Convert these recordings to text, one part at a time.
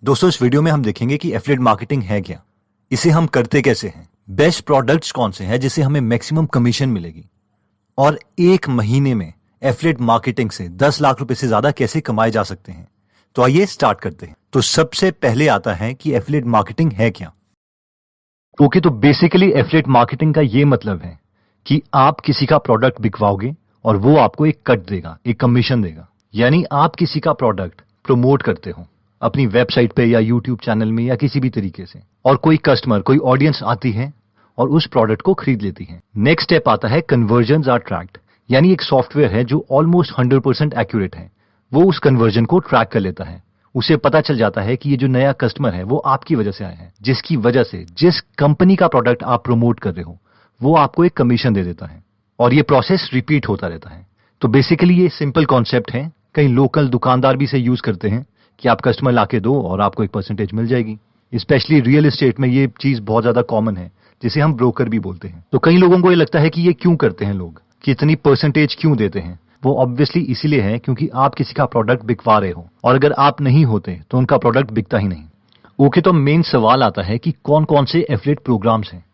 दोस्तों, इस वीडियो में हम देखेंगे कि एफिलिएट मार्केटिंग है क्या, इसे हम करते कैसे हैं, बेस्ट प्रोडक्ट्स कौन से हैं जिससे हमें मैक्सिमम कमीशन मिलेगी, और एक महीने में एफिलिएट मार्केटिंग से 10 लाख रुपए से ज्यादा कैसे कमाए जा सकते हैं। तो आइए स्टार्ट करते हैं। तो सबसे पहले आता है कि एफिलिएट मार्केटिंग है क्या। ओके, तो बेसिकली एफिलिएट मार्केटिंग का ये मतलब है कि आप किसी का प्रोडक्ट बिकवाओगे और वो आपको एक कट देगा, एक कमीशन देगा। यानी आप किसी का प्रोडक्ट प्रमोट करते हो अपनी वेबसाइट पे या यूट्यूब चैनल में या किसी भी तरीके से, और कोई कस्टमर, कोई ऑडियंस आती है और उस प्रोडक्ट को खरीद लेती है। नेक्स्ट स्टेप आता है कन्वर्जन्स आर ट्रैक्ड, यानी एक सॉफ्टवेयर है जो ऑलमोस्ट 100% एक्यूरेट है। वो उस कन्वर्जन को ट्रैक कर लेता है। उसे पता चल जाता है कि ये जो नया कस्टमर है वो आपकी वजह से आया है, जिसकी वजह से जिस कंपनी का प्रोडक्ट आप प्रमोट कर रहे हो वो आपको एक कमीशन दे देता है, और ये प्रोसेस रिपीट होता रहता है। तो बेसिकली ये सिंपल कॉन्सेप्ट है। कई लोकल दुकानदार भी इसे यूज करते हैं कि आप कस्टमर लाके दो और आपको एक परसेंटेज मिल जाएगी। स्पेशली रियल एस्टेट में ये चीज बहुत ज्यादा कॉमन है, जिसे हम ब्रोकर भी बोलते हैं। तो कई लोगों को ये लगता है कि ये क्यों करते हैं लोग, कि इतनी परसेंटेज क्यों देते हैं। वो ऑब्वियसली इसीलिए है क्योंकि आप किसी का प्रोडक्ट बिकवा रहे हो, और अगर आप नहीं होते तो उनका प्रोडक्ट बिकता ही नहीं। ओके, तो मेन सवाल आता है कि कौन कौन से एफिलिएट प्रोग्राम्स हैं।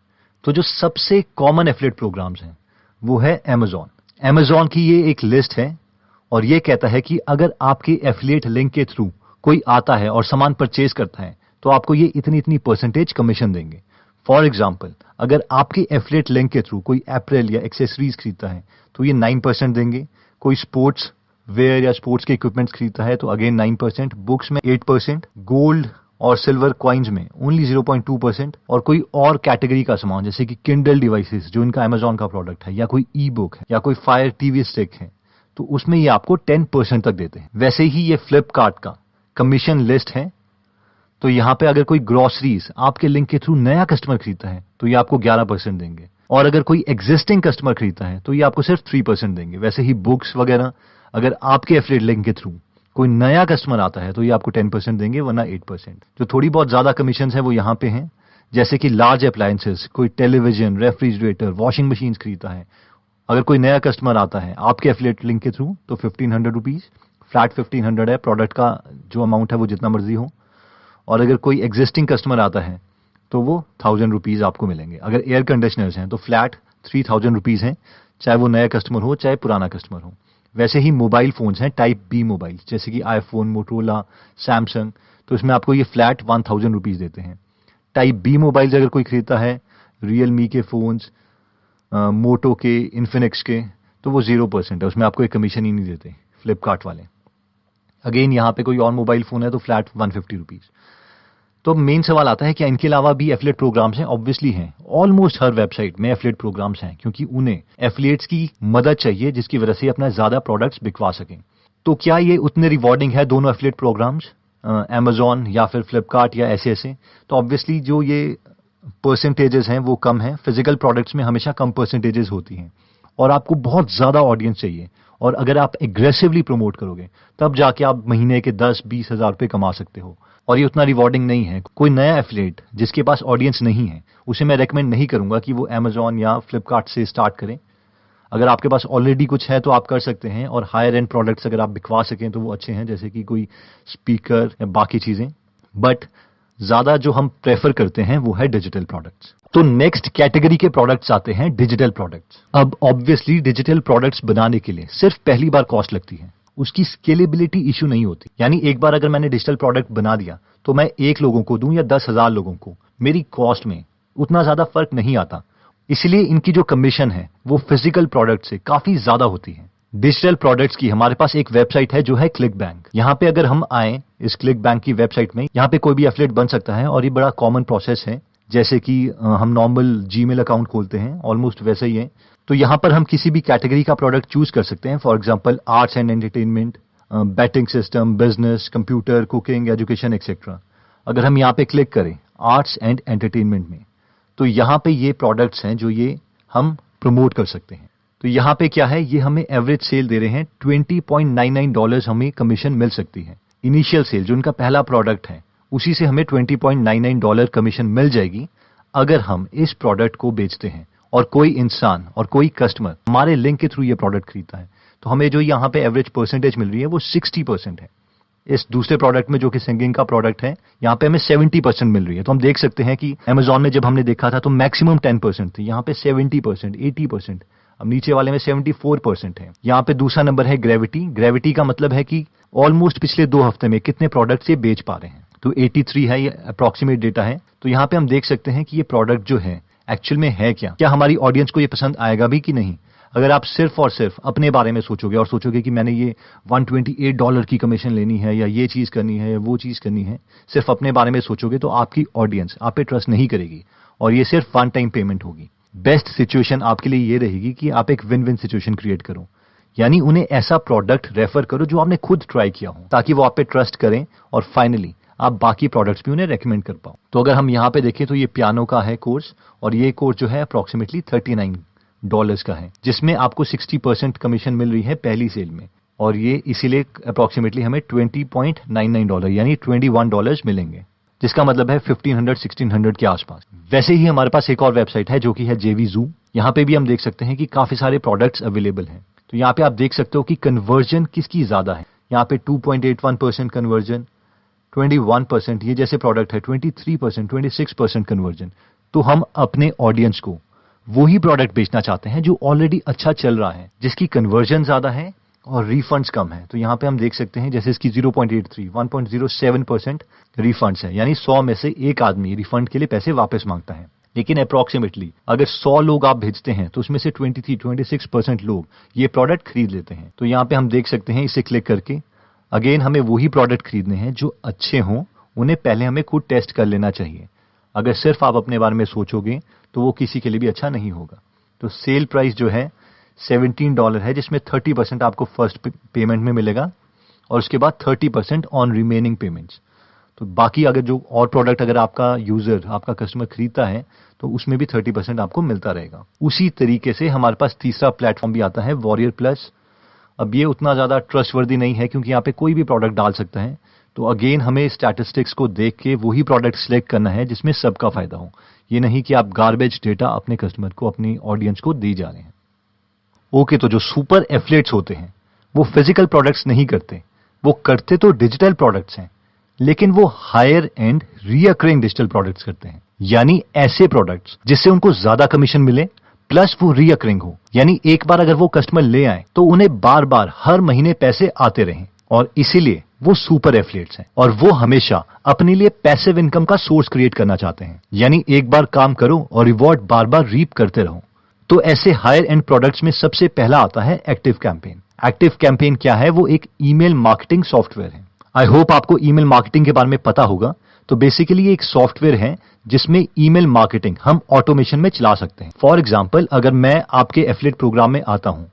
तो जो सबसे कॉमन एफिलिएट प्रोग्राम्स हैं वो है Amazon। Amazon की ये एक लिस्ट है, और ये कहता है कि अगर आपके एफिलिएट लिंक के थ्रू कोई आता है और सामान परचेज करता है तो आपको ये इतनी इतनी परसेंटेज कमीशन देंगे। फॉर एग्जाम्पल, अगर आपके एफिलिएट लिंक के थ्रू कोई एप्रेल या एक्सेसरीज खरीदता है तो ये 9% देंगे। कोई स्पोर्ट्स वेयर या स्पोर्ट्स के इक्विपमेंट्स खरीदता है तो अगेन 9%, बुक्स में 8%, गोल्ड और सिल्वर कॉइन्स में ओनली 0.2%, और कोई और कैटेगरी का सामान जैसे कि किंडल डिवाइसेस जो इनका Amazon का प्रोडक्ट है, या कोई ई बुक है, या कोई फायर टीवी स्टिक है, तो उसमें ये आपको 10% तक देते हैं। वैसे ही ये फ्लिपकार्ट का कमीशन लिस्ट है। तो यहां पे अगर कोई ग्रोसरीज आपके लिंक के थ्रू नया कस्टमर खरीदता है तो ये आपको 11% देंगे, और अगर कोई एग्जिस्टिंग कस्टमर खरीदता है तो ये आपको सिर्फ 3% देंगे। वैसे ही बुक्स वगैरह अगर आपके एफिलिएट लिंक के थ्रू कोई नया कस्टमर आता है तो ये आपको 10% देंगे, वरना 8%। जो थोड़ी बहुत ज्यादा कमीशन है वो यहाँ पे हैं, जैसे कि लार्ज अप्लायंसेस, कोई टेलीविजन, रेफ्रिजरेटर, वॉशिंग मशीन खरीदता है। अगर कोई नया कस्टमर आता है आपके एफिलिएट लिंक के थ्रू तो 1500 रुपीज, फ्लैट 1500 है। प्रोडक्ट का जो अमाउंट है वो जितना मर्जी हो। और अगर कोई एग्जिस्टिंग कस्टमर आता है तो वो 1000 रुपीज आपको मिलेंगे। अगर एयर कंडीशनर्स हैं तो फ्लैट 3000 रुपीज हैं, चाहे वो नया कस्टमर हो चाहे पुराना कस्टमर हो। वैसे ही मोबाइल फोन्स हैं टाइप बी मोबाइल, जैसे कि आईफोन, मोटोरोला, सैमसंग, तो इसमें आपको ये फ्लैट 1000 रुपीज देते हैं। टाइप बी मोबाइल अगर कोई खरीदता है, रियलमी के फोन्स, मोटो के, इन्फिनिक्स के, तो वो 0% है, उसमें आपको एक कमीशन ही नहीं देते फ्लिपकार्ट वाले। अगेन यहाँ पे कोई और मोबाइल फोन है तो फ्लैट 150 रुपीज। तो मेन सवाल आता है कि इनके अलावा भी एफिलिएट प्रोग्राम्स हैं। ऑब्वियसली हैं, ऑलमोस्ट हर वेबसाइट में एफिलिएट प्रोग्राम्स हैं, क्योंकि उन्हें एफिलिएट्स की मदद चाहिए जिसकी वजह से अपना ज्यादा प्रोडक्ट्स बिकवा सकें। तो क्या ये उतने रिवॉर्डिंग है दोनों एफिलिएट प्रोग्राम्स, Amazon या फिर फ्लिपकार्ट या ऐसे? तो ऑब्वियसली जो ये परसेंटेजेस हैं वो कम है। फिजिकल प्रोडक्ट्स में हमेशा कम परसेंटेजेस होती हैं, और आपको बहुत ज्यादा ऑडियंस चाहिए, और अगर आप एग्रेसिवली प्रमोट करोगे तब जाके आप महीने के 10-20 हजार रुपए कमा सकते हो, और ये उतना रिवॉर्डिंग नहीं है। कोई नया एफिलिएट जिसके पास ऑडियंस नहीं है उसे मैं रेकमेंड नहीं करूंगा कि वो Amazon या फ्लिपकार्ट से स्टार्ट करें। अगर आपके पास ऑलरेडी कुछ है तो आप कर सकते हैं, और हायर एंड प्रोडक्ट्स अगर आप बिकवा सकें तो वो अच्छे हैं, जैसे कि कोई स्पीकर या बाकी चीजें। बट ज्यादा जो हम प्रेफर करते हैं वो है डिजिटल प्रोडक्ट्स। तो नेक्स्ट कैटेगरी के प्रोडक्ट्स आते हैं डिजिटल प्रोडक्ट्स। अब ऑब्वियसली डिजिटल प्रोडक्ट्स बनाने के लिए सिर्फ पहली बार कॉस्ट लगती है, उसकी स्केलेबिलिटी इशू नहीं होती। यानी एक बार अगर मैंने डिजिटल प्रोडक्ट बना दिया तो मैं 1 लोगों को दूं या 10,000 लोगों को, मेरी कॉस्ट में उतना ज्यादा फर्क नहीं आता। इसलिए इनकी जो कमीशन है वो फिजिकल प्रोडक्ट से काफी ज्यादा होती है। डिजिटल प्रोडक्ट्स की हमारे पास एक वेबसाइट है जो है क्लिक बैंक। यहाँ पे अगर हम आए इस क्लिक बैंक की वेबसाइट में, यहाँ पे कोई भी एफिलिएट बन सकता है, और ये बड़ा कॉमन प्रोसेस है, जैसे कि हम नॉर्मल जीमेल अकाउंट खोलते हैं, ऑलमोस्ट वैसे ही है। तो यहाँ पर हम किसी भी कैटेगरी का प्रोडक्ट चूज कर सकते हैं। For example arts and entertainment, batting system, business, computer, cooking, education etcetera. अगर हम यहाँ पे क्लिक करें आर्ट्स एंड एंटरटेनमेंट में, तो यहाँ पे ये प्रोडक्ट्स हैं जो ये हम प्रमोट कर सकते हैं। तो यहाँ पे क्या है, ये हमें एवरेज सेल दे रहे हैं $20.99 हमें कमीशन मिल सकती है। इनिशियल सेल जो उनका पहला प्रोडक्ट है उसी से हमें $20.99 कमीशन मिल जाएगी अगर हम इस प्रोडक्ट को बेचते हैं, और कोई इंसान और कोई कस्टमर हमारे लिंक के थ्रू ये प्रोडक्ट खरीदता है, तो हमें जो यहाँ पे एवरेज परसेंटेज मिल रही है वो 60% है। इस दूसरे प्रोडक्ट में जो कि सिंगिंग का प्रोडक्ट है, यहाँ पे हमें 70% मिल रही है। तो हम देख सकते हैं कि Amazon में जब हमने देखा था तो मैक्सिमम 10% थी, यहाँ पे 70%, 80%, अब नीचे वाले में 74% है। यहाँ पे दूसरा नंबर है ग्रेविटी। ग्रेविटी का मतलब है कि ऑलमोस्ट पिछले 2 हफ्ते में कितने प्रोडक्ट्स ये बेच पा रहे हैं। तो 83 है, ये अप्रॉक्सीमेट डेटा है। तो यहाँ पे हम देख सकते हैं कि ये प्रोडक्ट जो है एक्चुअल में है क्या हमारी ऑडियंस को ये पसंद आएगा भी कि नहीं। अगर आप सिर्फ और सिर्फ अपने बारे में सोचोगे और सोचोगे कि मैंने ये $128 की कमीशन लेनी है या ये चीज करनी है या वो चीज करनी है, सिर्फ अपने बारे में सोचोगे तो आपकी ऑडियंस आप पे ट्रस्ट नहीं करेगी और ये सिर्फ वन टाइम पेमेंट होगी। बेस्ट सिचुएशन आपके लिए ये रहेगी कि आप एक विन विन सिचुएशन क्रिएट करो, यानी उन्हें ऐसा प्रोडक्ट रेफर करो जो आपने खुद ट्राई किया हो, ताकि वो आप पे ट्रस्ट करें और फाइनली आप बाकी प्रोडक्ट्स भी उन्हें रेकमेंड कर पाओ। तो अगर हम यहाँ पे देखें तो ये पियानो का है कोर्स और ये कोर्स जो है अप्रॉक्सीमेटली $39 का है, जिसमें आपको 60% कमीशन मिल रही है पहली सेल में और ये इसीलिए अप्रॉक्सीमेटली हमें $20.99 यानी $21 मिलेंगे, जिसका मतलब है 1500-1600 के आसपास। वैसे ही हमारे पास एक और वेबसाइट है जो कि है JVZoo। यहाँ पे भी हम देख सकते हैं कि काफी सारे प्रोडक्ट्स अवेलेबल हैं। तो यहाँ पे आप देख सकते हो कि कन्वर्जन किसकी ज्यादा है। यहाँ पे 2.81% कन्वर्जन, 21% ये जैसे प्रोडक्ट है, 23%, 26% कन्वर्जन। तो हम अपने ऑडियंस को वही प्रोडक्ट बेचना चाहते हैं जो ऑलरेडी अच्छा चल रहा है, जिसकी कन्वर्जन ज्यादा है और रिफंड्स कम है। तो यहाँ पे हम देख सकते हैं जैसे इसकी 0.83, 1.07% रिफंड्स है, यानी 100 में से एक आदमी रिफंड के लिए पैसे वापस मांगता है। लेकिन अप्रॉक्सीमेटली अगर 100 लोग आप भेजते हैं तो उसमें से 23-26% लोग ये प्रोडक्ट खरीद लेते हैं। तो यहाँ पे हम देख सकते हैं इसे क्लिक करके, अगेन हमें वही प्रोडक्ट खरीदने हैं जो अच्छे हों, उन्हें पहले हमें खुद टेस्ट कर लेना चाहिए। अगर सिर्फ आप अपने बारे में सोचोगे तो वो किसी के लिए भी अच्छा नहीं होगा। तो सेल प्राइस जो है $17 है, जिसमें 30% आपको फर्स्ट पेमेंट में मिलेगा और उसके बाद 30% ऑन रिमेनिंग पेमेंट्स। तो बाकी अगर जो और प्रोडक्ट अगर आपका यूजर आपका कस्टमर खरीदता है तो उसमें भी 30% आपको मिलता रहेगा। उसी तरीके से हमारे पास तीसरा प्लेटफॉर्म भी आता है, वॉरियर प्लस। अब ये उतना ज्यादा ट्रस्टवर्दी नहीं है क्योंकि यहाँ पे कोई भी प्रोडक्ट डाल सकता है। तो अगेन हमें स्टैटिस्टिक्स को देख के वही प्रोडक्ट सिलेक्ट करना है जिसमें सबका फायदा हो। ये नहीं कि आप गार्बेज डेटा अपने कस्टमर को, अपनी ऑडियंस को दे जा रहे हैं। ओके, तो जो सुपर एफिलिएट्स होते हैं वो फिजिकल प्रोडक्ट्स नहीं करते, वो करते तो डिजिटल प्रोडक्ट्स हैं, लेकिन वो higher end recurring digital products करते हैं, यानी ऐसे प्रोडक्ट्स जिससे उनको ज्यादा कमीशन मिले प्लस वो रीअकरिंग हो, यानी एक बार अगर वो कस्टमर ले आए तो उन्हें बार बार हर महीने पैसे आते रहें, और इसीलिए वो सुपर एफिलिएट्स हैं। और वो हमेशा अपने लिए पैसिव इनकम का सोर्स क्रिएट करना चाहते हैं, यानी एक बार काम करो और रिवॉर्ड बार बार रीप करते रहो। तो ऐसे हायर एंड प्रोडक्ट्स में सबसे पहला आता है एक्टिव कैंपेन। एक्टिव कैंपेन क्या है? वो एक ईमेल मार्केटिंग सॉफ्टवेयर है। आई होप आपको ईमेल मार्केटिंग के बारे में पता होगा। तो बेसिकली एक सॉफ्टवेयर है जिसमें ईमेल मार्केटिंग हम ऑटोमेशन में चला सकते हैं। फॉर एग्जांपल, अगर मैं आपके एफिलिएट प्रोग्राम में आता हूं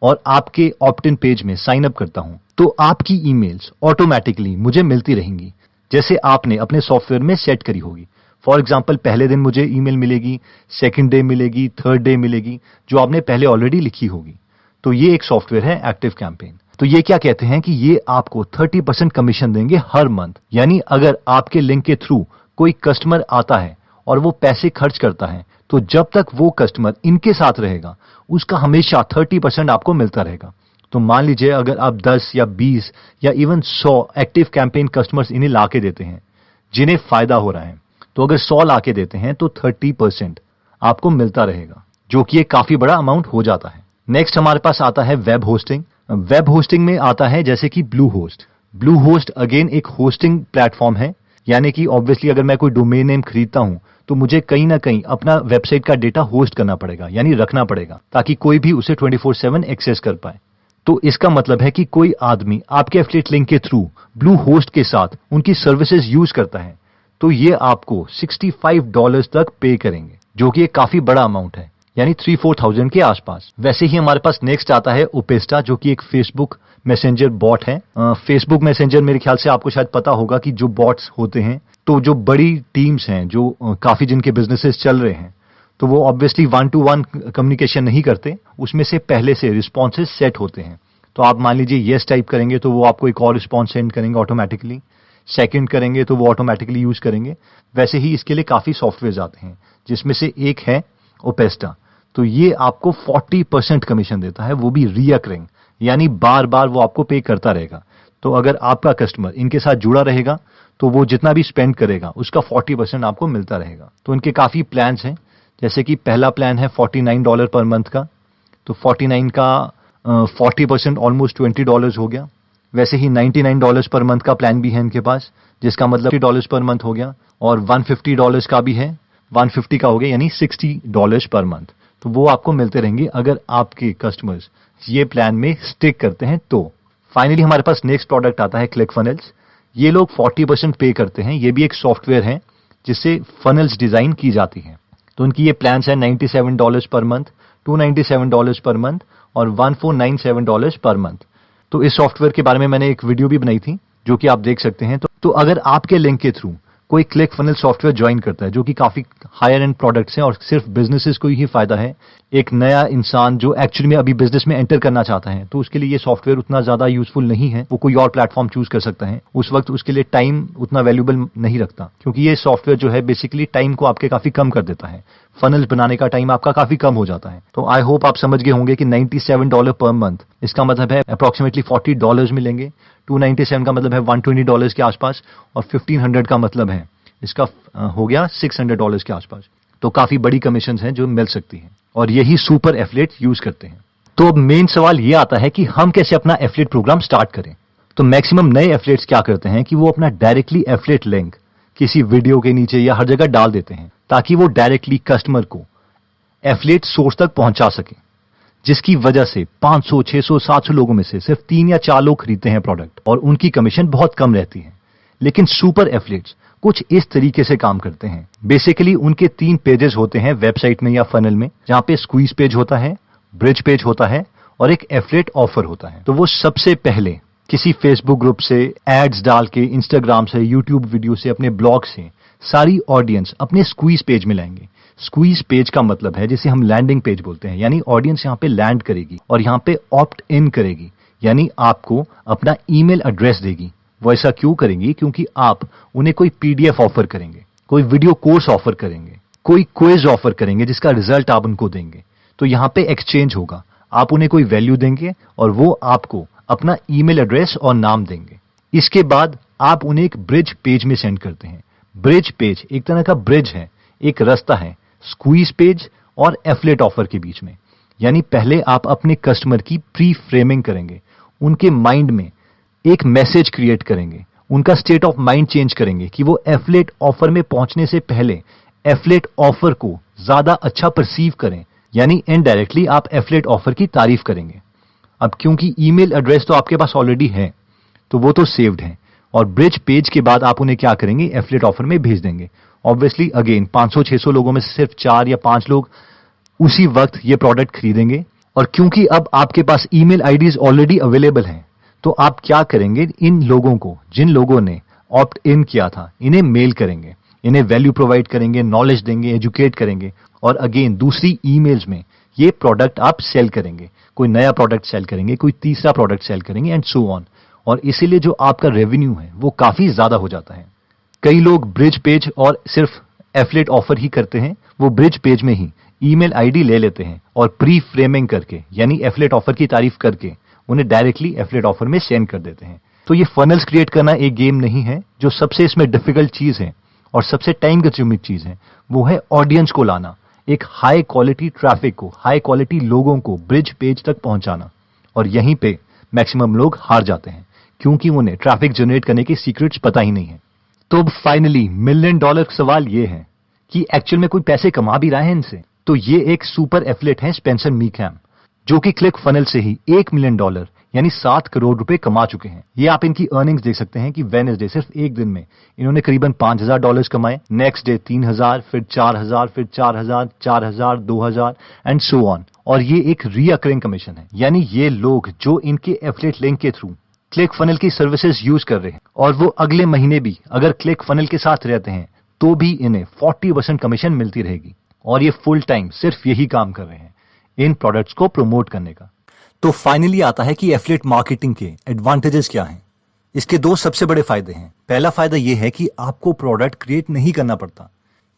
और आपके ऑप्ट इन पेज में साइन अप करता हूं, तो आपकी ईमेल्स ऑटोमेटिकली मुझे मिलती रहेंगी, जैसे आपने अपने सॉफ्टवेयर में सेट करी होगी। फॉर एग्जाम्पल, पहले दिन मुझे ईमेल मिलेगी, सेकंड डे मिलेगी, थर्ड डे मिलेगी, जो आपने पहले ऑलरेडी लिखी होगी। तो ये एक सॉफ्टवेयर है एक्टिव कैंपेन। तो ये क्या कहते हैं कि ये आपको 30% कमीशन देंगे हर मंथ, यानी अगर आपके लिंक के थ्रू कोई कस्टमर आता है और वो पैसे खर्च करता है, तो जब तक वो कस्टमर इनके साथ रहेगा उसका हमेशा 30% आपको मिलता रहेगा। तो मान लीजिए अगर आप 10 या 20 या इवन 100 एक्टिव कैंपेन कस्टमर्स इन्हें ला के देते हैं जिन्हें फायदा हो रहा है, तो अगर 100 ला के देते हैं तो 30% आपको मिलता रहेगा, जो कि एक काफी बड़ा अमाउंट हो जाता है। नेक्स्ट हमारे पास आता है वेब होस्टिंग। वेब होस्टिंग में आता है जैसे कि blue host. Blue host again एक होस्टिंग प्लेटफॉर्म है, यानी कि ऑब्वियसली अगर मैं कोई डोमेन नेम खरीदता हूं तो मुझे कहीं ना कहीं अपना वेबसाइट का डेटा होस्ट करना पड़ेगा, यानी रखना पड़ेगा, ताकि कोई भी उसे 24/7 एक्सेस कर पाए। तो इसका मतलब है कि कोई आदमी आपके एफिलिएट लिंक के थ्रू ब्लू होस्ट के साथ उनकी सर्विसेज यूज करता है, तो ये आपको $65 तक पे करेंगे, जो कि एक काफी बड़ा अमाउंट है, यानी 3-4,000 के आसपास। वैसे ही हमारे पास नेक्स्ट आता है ओपेस्टा, जो कि एक फेसबुक मैसेंजर बॉट है। फेसबुक मैसेंजर मेरे ख्याल से आपको शायद पता होगा कि जो बॉट्स होते हैं, तो जो बड़ी टीम्स हैं, जो काफी जिनके बिजनेसेस चल रहे हैं, तो वो ऑब्वियसली 1-to-1 कम्युनिकेशन नहीं करते, उसमें से पहले से रिस्पॉन्सेज सेट होते हैं। तो आप मान लीजिए येस टाइप करेंगे तो वो आपको एक और रिस्पॉन्स सेंड करेंगे ऑटोमेटिकली, सेकंड करेंगे तो वो ऑटोमेटिकली यूज करेंगे। वैसे ही इसके लिए काफी सॉफ्टवेयर आते हैं, जिसमें से एक है ओपेस्टा। तो ये आपको 40% कमीशन देता है, वो भी रीअकरिंग, यानी बार बार वो आपको पे करता रहेगा। तो अगर आपका कस्टमर इनके साथ जुड़ा रहेगा तो वो जितना भी स्पेंड करेगा उसका 40% आपको मिलता रहेगा। तो इनके काफ़ी प्लान्स हैं, जैसे कि पहला प्लान है $49 पर मंथ का, तो 49 का 40% ऑलमोस्ट $20 हो गया। वैसे ही $99 पर मंथ का प्लान भी है इनके पास, जिसका मतलब $50 पर मंथ हो गया, और $150 का भी है, 150 का हो गया, यानी $60 पर मंथ। तो वो आपको मिलते रहेंगे अगर आपके कस्टमर्स ये प्लान में स्टिक करते हैं तो। फाइनली हमारे पास नेक्स्ट प्रोडक्ट आता है ClickFunnels। ये लोग 40% पे करते हैं। ये भी एक सॉफ्टवेयर है जिससे फनल्स डिजाइन की जाती है। तो उनकी ये प्लान्स है $97 पर मंथ, $297 पर मंथ और $1497 पर मंथ। तो इस सॉफ्टवेयर के बारे में मैंने एक वीडियो भी बनाई थी जो कि आप देख सकते हैं। तो अगर आपके लिंक के थ्रू कोई ClickFunnels सॉफ्टवेयर ज्वाइन करता है जो कि काफी हायर एंड प्रोडक्ट्स हैं और सिर्फ बिजनेसेस को ही फायदा है, एक नया इंसान जो एक्चुअली में अभी बिजनेस में एंटर करना चाहता है, तो उसके लिए ये सॉफ्टवेयर उतना ज्यादा यूजफुल नहीं है। वो कोई और प्लेटफॉर्म चूज कर सकता है, उस वक्त उसके लिए टाइम उतना वैल्यूएबल नहीं रखता, क्योंकि ये सॉफ्टवेयर जो है बेसिकली टाइम को आपके काफी कम कर देता है। फनल बनाने का टाइम आपका काफी कम हो जाता है। तो आई होप आप समझ गए होंगे कि $97 पर मंथ, इसका मतलब है अप्रोक्सीमेटली $40 मिलेंगे। 297 का मतलब है $120 के आसपास, और 1500 का मतलब है इसका हो गया $600 के आसपास। तो काफी बड़ी कमीशन हैं जो मिल सकती हैं, और यही सुपर एफिलिएट यूज करते हैं। तो अब मेन सवाल ये आता है कि हम कैसे अपना एफिलिएट प्रोग्राम स्टार्ट करें। तो मैक्सिमम नए एफिलिएट्स क्या करते हैं कि वो अपना डायरेक्टली एफिलिएट लिंक किसी वीडियो के नीचे या हर जगह डाल देते हैं, ताकि वो डायरेक्टली कस्टमर को एफिलिएट सोर्स तक पहुंचा सके, जिसकी वजह से 500, 600, 700 लोगों में से सिर्फ 3 या 4 लोग खरीदते हैं प्रोडक्ट, और उनकी कमीशन बहुत कम रहती है। लेकिन सुपर एफिलिएट्स कुछ इस तरीके से काम करते हैं। बेसिकली उनके 3 पेजेस होते हैं वेबसाइट में या फनल में, जहां पे स्क्वीज पेज होता है, ब्रिज पेज होता है और एक एफिलिएट ऑफर होता है। तो वो सबसे पहले किसी फेसबुक ग्रुप से एड्स डाल के, इंस्टाग्राम से, यूट्यूब वीडियो से, अपने ब्लॉग से सारी ऑडियंस अपने स्क्वीज पेज में लाएंगे। स्क्वीज पेज का मतलब है जिसे हम लैंडिंग पेज बोलते हैं, यानी ऑडियंस यहाँ पे लैंड करेगी और यहाँ पे ऑप्ट इन करेगी, यानी आपको अपना ईमेल एड्रेस देगी। वो ऐसा क्यों करेंगी? क्योंकि आप उन्हें कोई पीडीएफ ऑफर करेंगे, कोई वीडियो कोर्स ऑफर करेंगे, कोई क्विज ऑफर करेंगे जिसका रिजल्ट आप उनको देंगे। तो यहाँ पे एक्सचेंज होगा, आप उन्हें कोई वैल्यू देंगे और वो आपको अपना ईमेल एड्रेस और नाम देंगे। इसके बाद आप उन्हें एक ब्रिज पेज में सेंड करते हैं। ब्रिज पेज एक तरह का ब्रिज है, एक रास्ता है स्क्वीज पेज और एफिलिएट ऑफर के बीच में। यानी पहले आप अपने कस्टमर की प्री फ्रेमिंग करेंगे, उनके माइंड में एक मैसेज क्रिएट करेंगे, उनका स्टेट ऑफ माइंड चेंज करेंगे कि वो एफिलिएट ऑफर में पहुंचने से पहले एफिलिएट ऑफर को ज्यादा अच्छा परसीव करें, यानी इनडायरेक्टली आप एफिलिएट ऑफर की तारीफ करेंगे। अब क्योंकि ईमेल एड्रेस तो आपके पास ऑलरेडी है, तो वो तो सेव्ड है, और ब्रिज पेज के बाद आप उन्हें क्या करेंगे? एफिलिएट ऑफर में भेज देंगे। ऑब्वियसली अगेन 500-600 लोगों में सिर्फ 4 या 5 लोग उसी वक्त ये प्रोडक्ट खरीदेंगे, और क्योंकि अब आपके पास ईमेल आईडीज ऑलरेडी अवेलेबल हैं, तो आप क्या करेंगे? इन लोगों को, जिन लोगों ने ऑप्ट इन किया था, इन्हें मेल करेंगे, इन्हें वैल्यू प्रोवाइड करेंगे, नॉलेज देंगे, एजुकेट करेंगे, और अगेन दूसरी ईमेल्स में ये प्रोडक्ट आप सेल करेंगे। कोई नया प्रोडक्ट सेल करेंगे, कोई तीसरा प्रोडक्ट सेल करेंगे, एंड सो ऑन। और इसीलिए जो आपका रेवेन्यू है वो काफी ज्यादा हो जाता है। कई लोग ब्रिज पेज और सिर्फ एफिलिएट ऑफर ही करते हैं, वो ब्रिज पेज में ही ईमेल आईडी ले लेते हैं और प्री फ्रेमिंग करके, यानी एफिलिएट ऑफर की तारीफ करके, उन्हें डायरेक्टली एफिलिएट ऑफर में सेंड कर देते हैं। तो ये फनल्स क्रिएट करना एक गेम नहीं है। जो सबसे इसमें डिफिकल्ट चीज है और सबसे टाइम कंज्यूमिंग चीज है, वो है ऑडियंस को लाना, एक हाई क्वालिटी ट्रैफिक को, हाई क्वालिटी लोगों को ब्रिज पेज तक पहुंचाना। और यहीं पे मैक्सिमम लोग हार जाते हैं, क्योंकि उन्हें ट्रैफिक जनरेट करने के सीक्रेट्स पता ही नहीं है। तो अब फाइनली $1 मिलियन सवाल ये है कि एक्चुअल में कोई पैसे कमा भी रहा है इनसे। तो ये एक सुपर एफिलिएट है स्पेंसर मीकैम, जो कि ClickFunnels से ही $1 मिलियन यानी 7 करोड़ रुपए कमा चुके हैं। ये आप इनकी अर्निंग्स देख सकते हैं कि वेडनेसडे सिर्फ एक दिन में इन्होंने करीबन $5,000 कमाए, नेक्स्ट डे 3,000, फिर 4,000, फिर 4,000, 4,000, 2,000 एंड सो ऑन। और ये एक रीअकरिंग कमीशन है, यानी ये लोग जो इनके एफिलिएट लिंक के थ्रू ClickFunnels की सर्विसेज यूज कर रहे हैं और वो अगले महीने भी अगर ClickFunnels के साथ रहते हैं, तो भी इन्हें 40% कमीशन मिलती रहेगी। और ये फुल टाइम सिर्फ यही काम कर रहे हैं, इन प्रोडक्ट्स को प्रमोट करने का। तो फाइनली आता है कि एफिलिएट मार्केटिंग के एडवांटेजेस क्या हैं। इसके 2 सबसे बड़े फायदे हैं। पहला फायदा यह है कि आपको प्रोडक्ट क्रिएट नहीं करना पड़ता,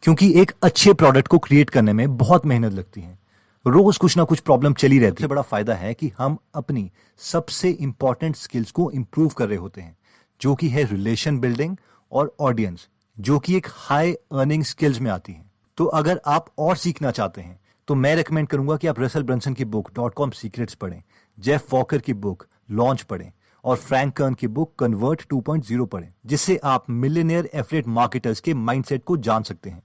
क्योंकि एक अच्छे प्रोडक्ट को क्रिएट करने में बहुत मेहनत लगती है। रोज कुछ ना कुछ प्रॉब्लम चली रहती है। सबसे बड़ा फायदा है कि हम अपनी सबसे इंपॉर्टेंट स्किल्स को इंप्रूव कर रहे होते हैं, जो कि है रिलेशन बिल्डिंग और ऑडियंस, जो कि एक हाई अर्निंग स्किल्स में आती है। तो अगर आप और सीखना चाहते हैं तो मैं रेकमेंड करूंगा कि आप रसल ब्रंसन की बुक .com सीक्रेट्स पढ़ें, जेफ वॉकर की बुक लॉन्च पढ़ें और फ्रैंक कर्न की बुक कन्वर्ट 2.0 पढ़ें, जिससे आप मिलियनेयर एफिलिएट मार्केटर्स के माइंडसेट को जान सकते हैं।